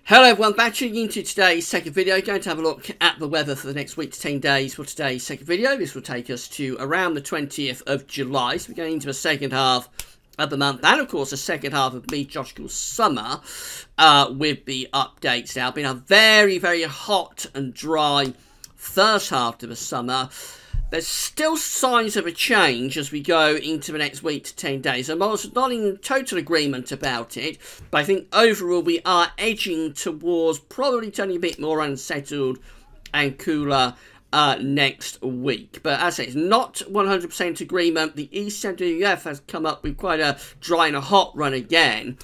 Hello everyone, back tuning into today's second video. Going to have a look at the weather for the next week to 10 days for today's second video. This will take us to around the 20th of July. So we're going into the second half of the month and of course the second half of meteorological summer with the updates now. Been a very, very hot and dry first half to the summer. There's still signs of a change as we go into the next week to 10 days. I'm also not in total agreement about it, but I think overall we are edging towards probably turning a bit more unsettled and cooler next week. But as I say, it's not 100% agreement. The East Central UF has come up with quite a dry and a hot run again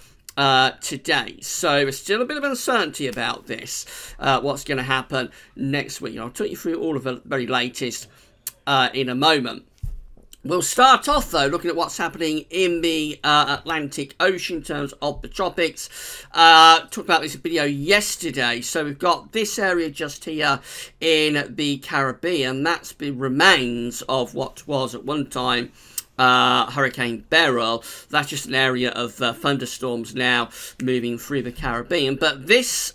today, so there's still a bit of uncertainty about this, what's going to happen next week. I'll talk you through all of the very latest in a moment. We'll start off though looking at what's happening in the Atlantic Ocean in terms of the tropics. Talked about this video yesterday. So we've got this area just here in the Caribbean. That's the remains of what was at one time Hurricane Beryl. That's just an area of thunderstorms now moving through the Caribbean. But this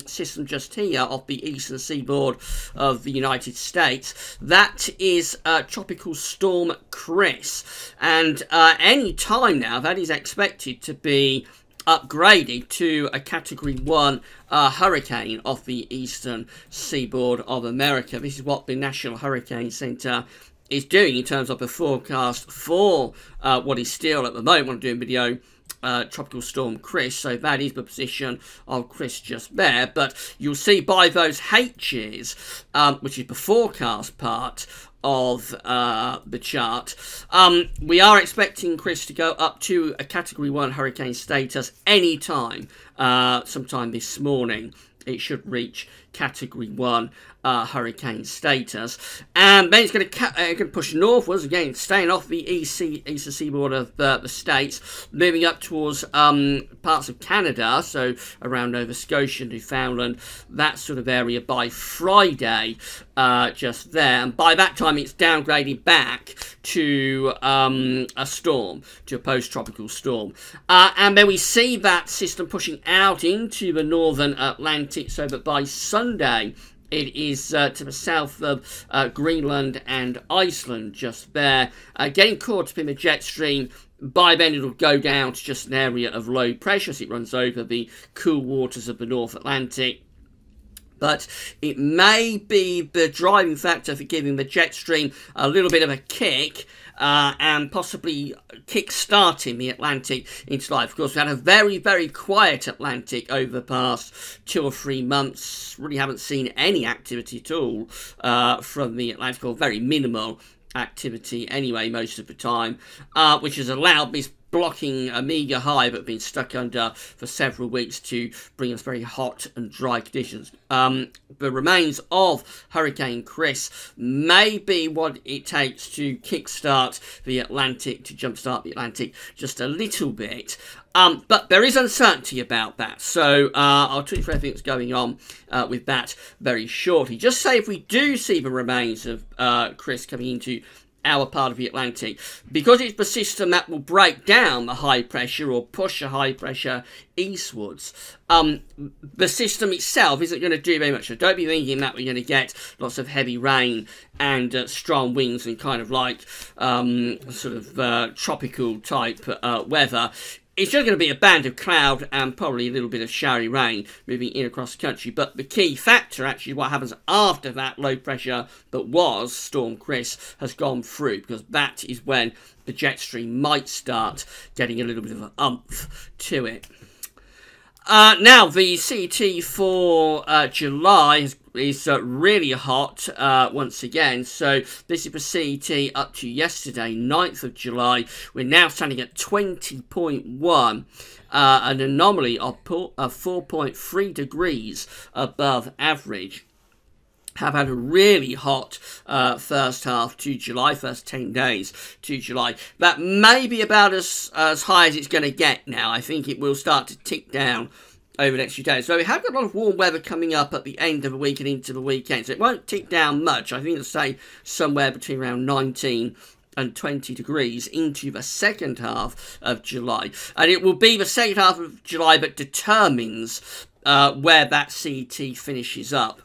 system just here off the eastern seaboard of the United States, that is Tropical Storm Chris. And any time now that is expected to be upgraded to a Category 1 hurricane off the eastern seaboard of America. This is what the National Hurricane Center is doing in terms of the forecast for what is still at the moment. I'm doing video Tropical Storm Chris, so that is the position of Chris just there. But you'll see by those H's, which is the forecast part of the chart, we are expecting Chris to go up to a Category 1 hurricane status anytime, sometime this morning. It should reach Category 1 hurricane status, and then it's going to push northwards again, staying off the eastern seaboard of the States, moving up towards parts of Canada, so around Nova Scotia, Newfoundland, that sort of area by Friday, just there. And by that time, it's downgraded back to a storm, to a post-tropical storm. And then we see that system pushing out into the northern Atlantic, so that by Sunday, it is to the south of Greenland and Iceland, just there. Getting caught up in the jet stream. By then it'll go down to just an area of low pressure as it runs over the cool waters of the North Atlantic. But it may be the driving factor for giving the jet stream a little bit of a kick, and possibly kick-starting the Atlantic into life. Of course, we had a very, very quiet Atlantic over the past 2 or 3 months. Really haven't seen any activity at all from the Atlantic, or very minimal activity anyway most of the time, which has allowed this blocking a meagre high but been stuck under for several weeks to bring us very hot and dry conditions. The remains of Hurricane Chris may be what it takes to kickstart the Atlantic, to jumpstart the Atlantic just a little bit. But there is uncertainty about that, so I'll talk you through everything that's going on with that very shortly. Just say if we do see the remains of Chris coming into our part of the Atlantic, because it's the system that will break down the high pressure or push a high pressure eastwards, the system itself isn't going to do very much. So don't be thinking that we're going to get lots of heavy rain and strong winds and kind of like sort of tropical type weather. It's just going to be a band of cloud and probably a little bit of showery rain moving in across the country. But the key factor, actually, what happens after that low pressure that was Storm Chris has gone through, because that is when the jet stream might start getting a little bit of an umph to it. Now, the CET for July is really hot once again. So this is the CET up to yesterday, 9th of July. We're now standing at 20.1, an anomaly of 4.3 degrees above average. Have had a really hot first half to July, first 10 days to July. That may be about as high as it's going to get now. I think it will start to tick down over the next few days. So we have got a lot of warm weather coming up at the end of the week and into the weekend. So it won't tick down much. I think it'll stay somewhere between around 19 and 20 degrees into the second half of July. And it will be the second half of July that determines where that CET finishes up.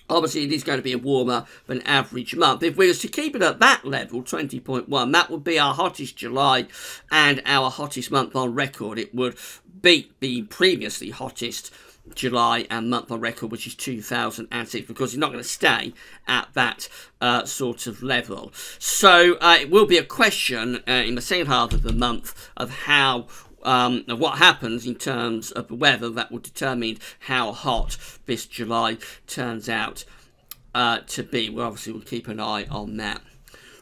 Obviously, it is going to be a warmer than average month. If we were to keep it at that level, 20.1, that would be our hottest July and our hottest month on record. It would beat the previously hottest July and month on record, which is 2006, because you're not going to stay at that sort of level. So it will be a question in the second half of the month of how what happens in terms of the weather that will determine how hot this July turns out to be. Well, obviously, we'll keep an eye on that.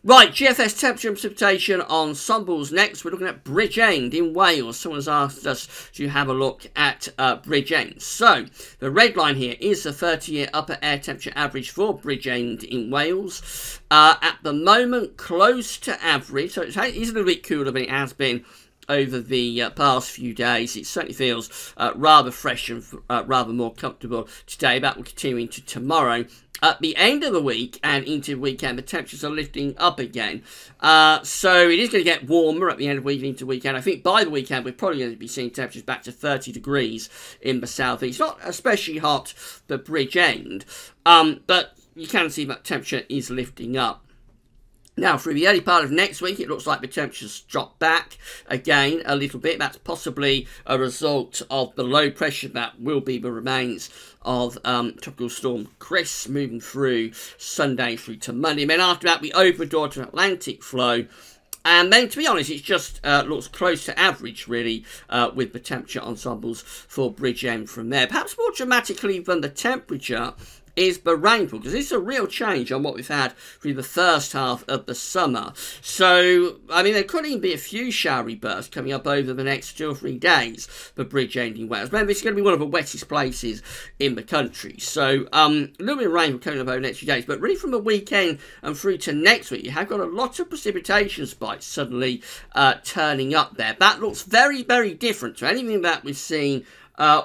Right, GFS temperature and precipitation ensembles next. We're looking at Bridgend in Wales. Someone's asked us to have a look at Bridgend. So, the red line here is the 30-year upper air temperature average for Bridgend in Wales. At the moment, close to average. So, it's a little bit cooler than it has been over the past few days. It certainly feels rather fresh and rather more comfortable today. That will continue into tomorrow. At the end of the week and into the weekend, the temperatures are lifting up again. So it is going to get warmer at the end of the week and into the weekend. I think by the weekend, we're probably going to be seeing temperatures back to 30 degrees in the southeast. Not especially hot for Bridgend, but you can see that temperature is lifting up. Now, through the early part of next week, it looks like the temperatures drop back again a little bit. That's possibly a result of the low pressure that will be the remains of Tropical Storm Chris moving through Sunday through to Monday. And then after that, we open the door to an Atlantic flow. And then, to be honest, it just looks close to average, really, with the temperature ensembles for Bridgend from there. Perhaps more dramatically than the temperature is the rainfall, because it's a real change on what we've had through the first half of the summer. So, I mean, there could even be a few showery bursts coming up over the next 2 or 3 days for Bridgend in Wales. Remember, it's going to be one of the wettest places in the country. So, a little bit of rainfall coming up over the next few days. But really from the weekend and through to next week, you have got a lot of precipitation spikes suddenly turning up there. That looks very, very different to anything that we've seen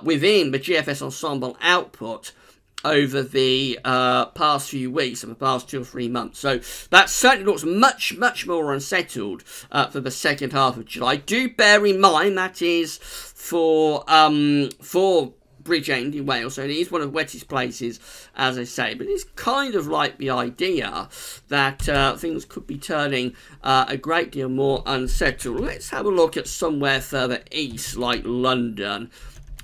within the GFS ensemble output over the past few weeks and the past 2 or 3 months. So that certainly looks much, much more unsettled for the second half of July. Do bear in mind that is for Bridgend in Wales, so it is one of the wettest places, as I say, but it's kind of like the idea that things could be turning a great deal more unsettled. Let's have a look at somewhere further east, like London,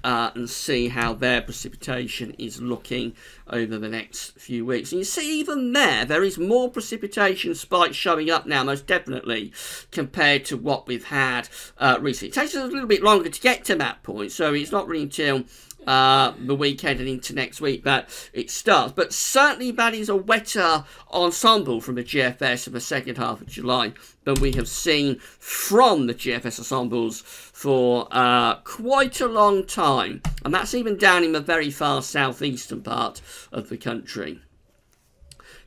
and see how their precipitation is looking over the next few weeks. And you see, even there is more precipitation spikes showing up now, most definitely, compared to what we've had recently. It takes us a little bit longer to get to that point, so it's not really until the weekend and into next week that it starts. But certainly that is a wetter ensemble from the GFS in the second half of July than we have seen from the GFS ensembles for quite a long time. And that's even down in the very far southeastern part of the country.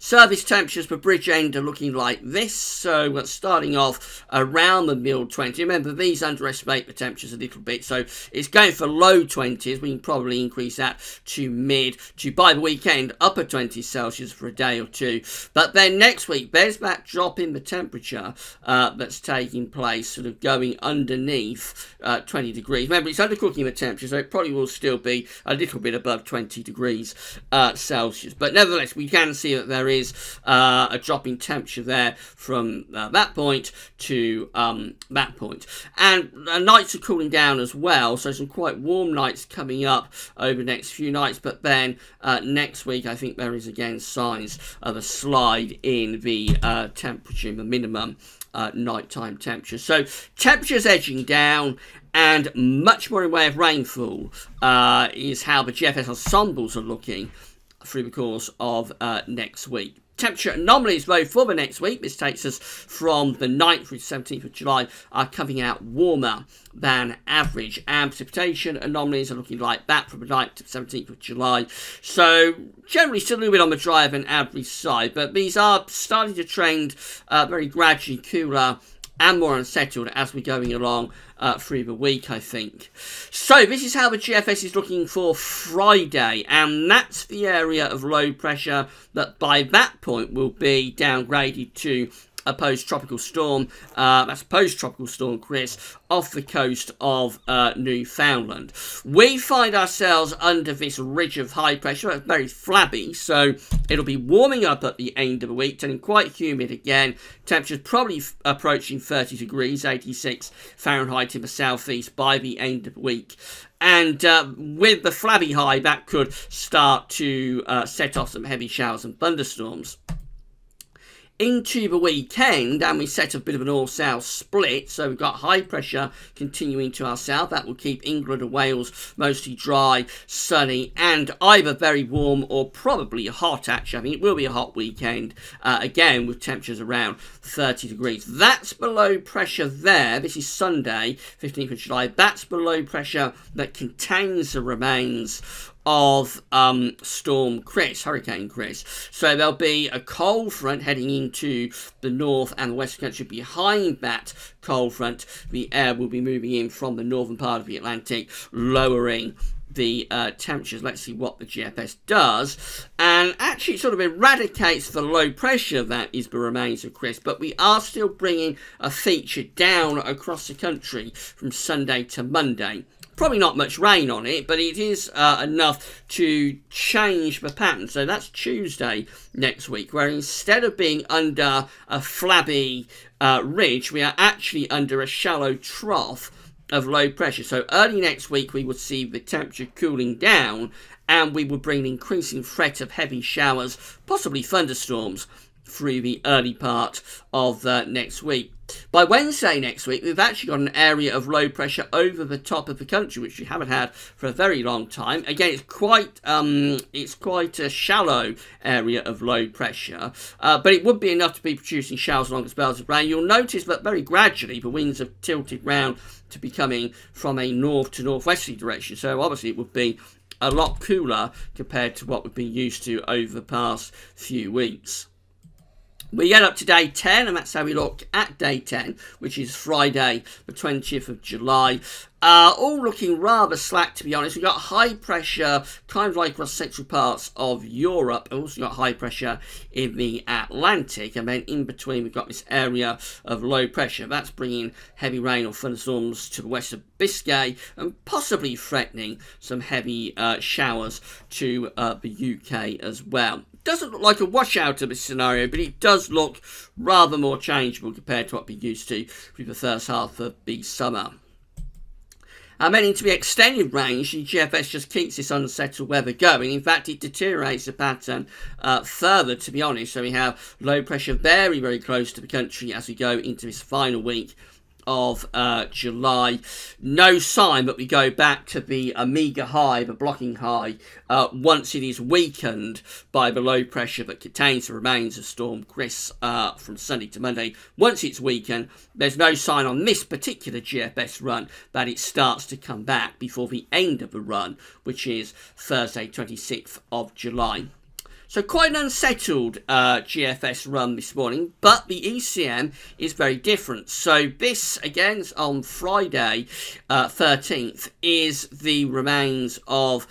Service temperatures for Bridgend are looking like this. So we're starting off around the mid-20s. Remember, these underestimate the temperatures a little bit. So it's going for low 20s. We can probably increase that to by the weekend, upper 20s Celsius for a day or two. But then next week, there's that drop in the temperature that's taking place, sort of going underneath 20 degrees. Remember, it's undercooking the temperature, so it probably will still be a little bit above 20 degrees Celsius. But nevertheless, we can see that there is a drop in temperature there from that point to that point. And nights are cooling down as well, so some quite warm nights coming up over the next few nights. But then next week, I think there is again signs of a slide in the temperature, in the minimum nighttime temperature. So temperatures edging down, and much more in way of rainfall is how the GFS ensembles are looking through the course of next week. Temperature anomalies, though, for the next week, this takes us from the 9th through the 17th of July, are coming out warmer than average. And precipitation anomalies are looking like that from the 9th to the 17th of July. So, generally still a little bit on the drier than average side, but these are starting to trend very gradually cooler and more unsettled as we're going along through the week, I think. So this is how the GFS is looking for Friday, and that's the area of low pressure that by that point will be downgraded to a post-tropical storm. That's a post-tropical storm, Chris, off the coast of Newfoundland. We find ourselves under this ridge of high pressure. It's very flabby, so it'll be warming up at the end of the week, turning quite humid again. Temperatures probably approaching 30 degrees, 86 Fahrenheit in the southeast by the end of the week. And with the flabby high, that could start to set off some heavy showers and thunderstorms. Into the weekend, and we set a bit of an all-south split, so we've got high pressure continuing to our south. That will keep England and Wales mostly dry, sunny, and either very warm or probably hot, actually. I think it will be a hot weekend, again, with temperatures around 30 degrees. That's below pressure there. This is Sunday, 15th of July. That's below pressure that contains the remains of Storm Chris, Hurricane Chris. So there'll be a cold front heading into the north and the western country. Behind that cold front, the air will be moving in from the northern part of the Atlantic, lowering the temperatures. Let's see what the GFS does. And actually it sort of eradicates the low pressure that is the remains of Chris, but we are still bringing a feature down across the country from Sunday to Monday. Probably not much rain on it, but it is enough to change the pattern. So that's Tuesday next week, where instead of being under a flabby ridge, we are actually under a shallow trough of low pressure. So early next week, we would see the temperature cooling down, and we would bring an increasing threat of heavy showers, possibly thunderstorms, through the early part of next week. By Wednesday next week, we've actually got an area of low pressure over the top of the country, which we haven't had for a very long time. Again, it's quite a shallow area of low pressure, but it would be enough to be producing showers along spells of rain. You'll notice that very gradually the winds have tilted round to be coming from a north to northwesterly direction. So obviously it would be a lot cooler compared to what we've been used to over the past few weeks. We get up to day 10, and that's how we look at day 10, which is Friday, the 20th of July. All looking rather slack, to be honest. We've got high pressure, kind of like across central parts of Europe. We've also got high pressure in the Atlantic, and then in between we've got this area of low pressure. That's bringing heavy rain or thunderstorms to the west of Biscay, and possibly threatening some heavy showers to the UK as well. Doesn't look like a washout of this scenario, but it does look rather more changeable compared to what we're used to through the first half of the summer. And then into the extended range, the GFS just keeps this unsettled weather going. In fact, it deteriorates the pattern further, to be honest. So we have low pressure very, very close to the country as we go into this final week of July. No sign that we go back to the meagre high, the blocking high, once it is weakened by the low pressure that contains the remains of Storm Chris from Sunday to Monday. Once it's weakened, there's no sign on this particular GFS run that it starts to come back before the end of the run, which is Thursday, 26th of July. So quite an unsettled GFS run this morning, but the ECM is very different. So this, again, on Friday, 13th, is the remains of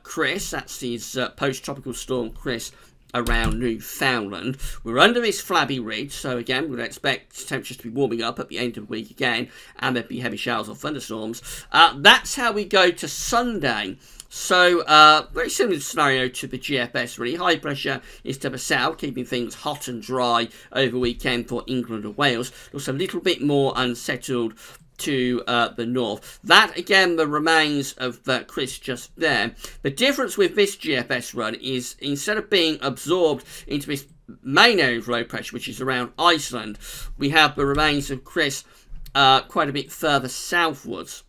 Chris. That's his post-tropical storm Chris around Newfoundland. We're under this flabby ridge, so again, we would expect temperatures to be warming up at the end of the week again, and there'd be heavy showers or thunderstorms. That's how we go to Sunday. So, very similar scenario to the GFS, really. High pressure is to the south, keeping things hot and dry over the weekend for England and Wales. Looks a little bit more unsettled to the north. That, again, the remains of Chris just there. The difference with this GFS run is, instead of being absorbed into this main area of low pressure, which is around Iceland, we have the remains of Chris quite a bit further southwards.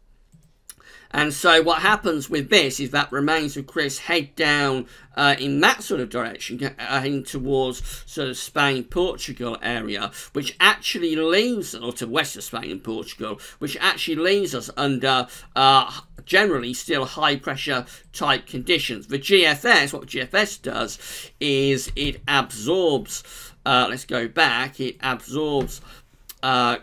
And so what happens with this is that remains of Chris head down in that sort of direction, heading towards sort of Spain, Portugal area, which actually leaves, or to west of Spain and Portugal, which actually leaves us under generally still high pressure type conditions. The GFS, what the GFS does is it absorbs, let's go back, it absorbs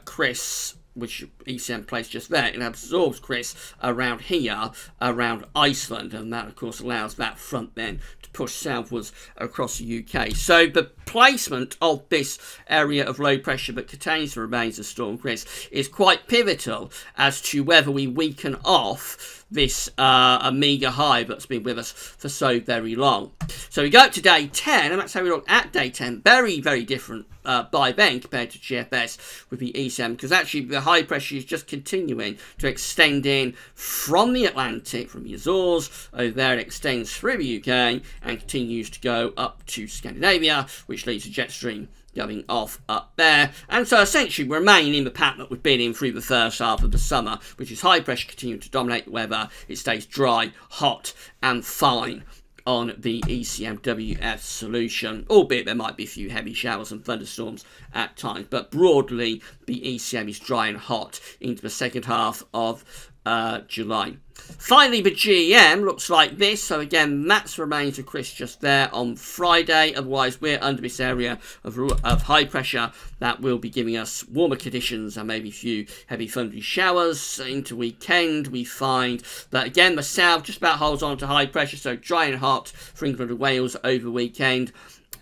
Chris which ECM placed just there, it absorbs Chris around here, around Iceland, and that of course allows that front then to push southwards across the UK. So the placement of this area of low pressure that contains the remains of Storm Chris is quite pivotal as to whether we weaken off this Omega high that's been with us for so very long. So we go up to day 10, and that's how we look at day 10. Very, very different by then compared to GFS with the ECM, because actually the high pressure is just continuing to extend in from the Atlantic, from the Azores over there. It extends through the UK and continues to go up to Scandinavia, which leads to jet stream going off up there, and so essentially remain in the pattern that we've been in through the first half of the summer, which is high pressure continuing to dominate the weather. It stays dry, hot and fine on the ECMWF solution, albeit there might be a few heavy showers and thunderstorms at times, but broadly the ECM is dry and hot into the second half of July. Finally, the GEM looks like this. So again, that's remains of Chris just there on Friday. Otherwise, we're under this area of high pressure that will be giving us warmer conditions and maybe a few heavy thundery showers into weekend. We find that again, the south just about holds on to high pressure, so dry and hot for England and Wales over weekend.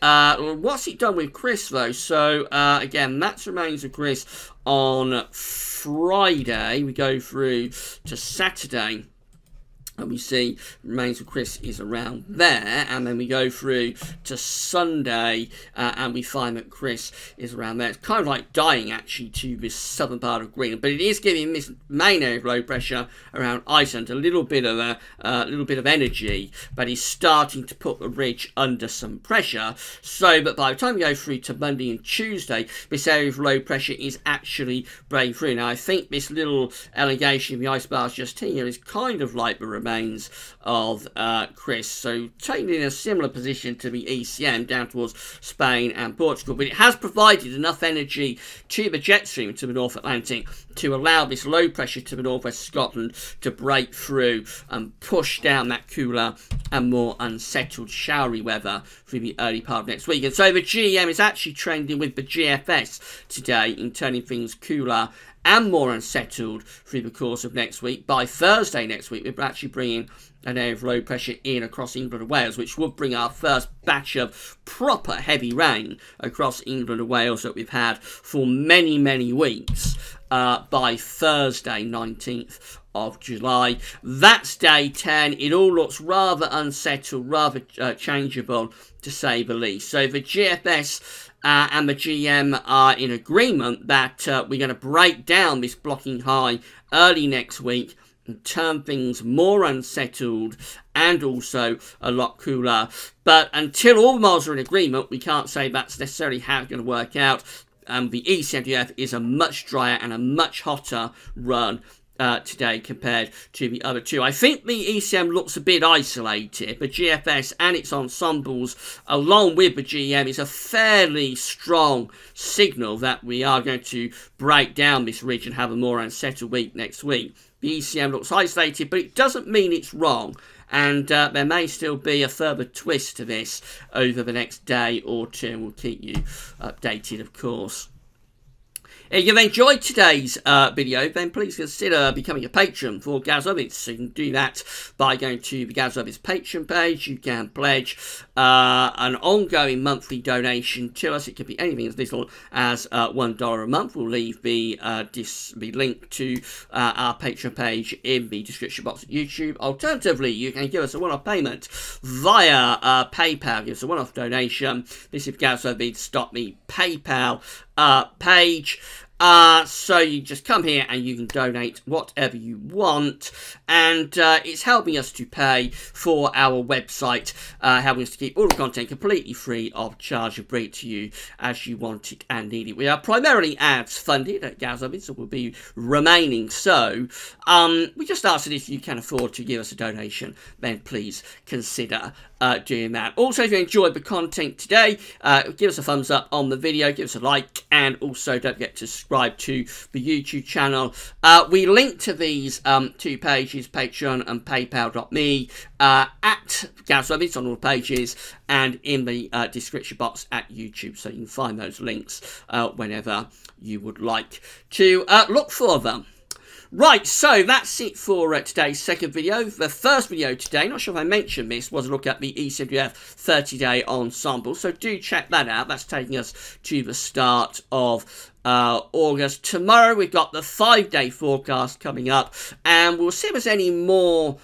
What's it done with Chris though? So again, that's remains of Chris on Friday. We go through to Saturday, and we see remains of Chris is around there, and then we go through to Sunday, and we find that Chris is around there. It's kind of like dying actually to this southern part of Greenland, but it is giving this main area of low pressure around Iceland a little bit of energy, but he's starting to put the ridge under some pressure, so that by the time we go through to Monday and Tuesday, this area of low pressure is actually breaking through. Now I think this little elongation of the ice bars just here is kind of like the remains of Chris, so taking in a similar position to the ECM down towards Spain and Portugal, but it has provided enough energy to the jet stream to the North Atlantic to allow this low pressure to the northwest of Scotland to break through and push down that cooler and more unsettled showery weather through the early part of next week. And so the GEM is actually trending with the GFS today in turning things cooler and more unsettled through the course of next week. By Thursday next week, we're actually bringing an area of low pressure in across England and Wales, which would bring our first batch of proper heavy rain across England and Wales that we've had for many, many weeks by Thursday, 19th of July. That's day 10. It all looks rather unsettled, rather changeable, to say the least. So the GFS and the GM are in agreement that we're going to break down this blocking high early next week and turn things more unsettled and also a lot cooler. But until all the models are in agreement, we can't say that's necessarily how it's going to work out. The ECMWF is a much drier and a much hotter run today compared to the other two. I think the ECM looks a bit isolated, but GFS and its ensembles along with the GEM is a fairly strong signal that we are going to break down this ridge and have a more unsettled week next week. The ECM looks isolated, but it doesn't mean it's wrong, and there may still be a further twist to this over the next day or two, and we'll keep you updated, of course. If you've enjoyed today's video, then please consider becoming a patron for Gaz Orbits. So you can do that by going to the Gaz Orbits Patreon page. You can pledge an ongoing monthly donation to us. It could be anything as little as $1 a month. We'll leave the link to our Patreon page in the description box at YouTube. Alternatively, you can give us a one-off payment via PayPal. Give us a one-off donation. This is GazOrbits.me PayPal page. So you just come here and you can donate whatever you want, and it's helping us to pay for our website, helping us to keep all the content completely free of charge and bring it to you as you want it and need it. We are primarily ads funded at Gaz Orbits, so we'll be remaining so. We just ask that if you can afford to give us a donation, then please consider doing that. Also, if you enjoyed the content today, give us a thumbs up on the video, give us a like, and also don't forget to subscribe subscribe to the YouTube channel. We link to these two pages, Patreon and PayPal.me, at Gazweather on all pages, and in the description box at YouTube, so you can find those links whenever you would like to look for them. Right, so that's it for today's second video. The first video today, not sure if I mentioned this, was a look at the ECWF 30-day ensemble. So do check that out. That's taking us to the start of August. Tomorrow we've got the 5-day forecast coming up, and we'll see if there's any more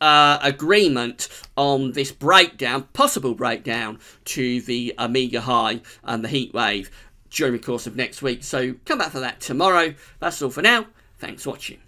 agreement on this breakdown, possible breakdown, to the Amiga High and the heat wave during the course of next week. So come back for that tomorrow. That's all for now. Thanks for watching.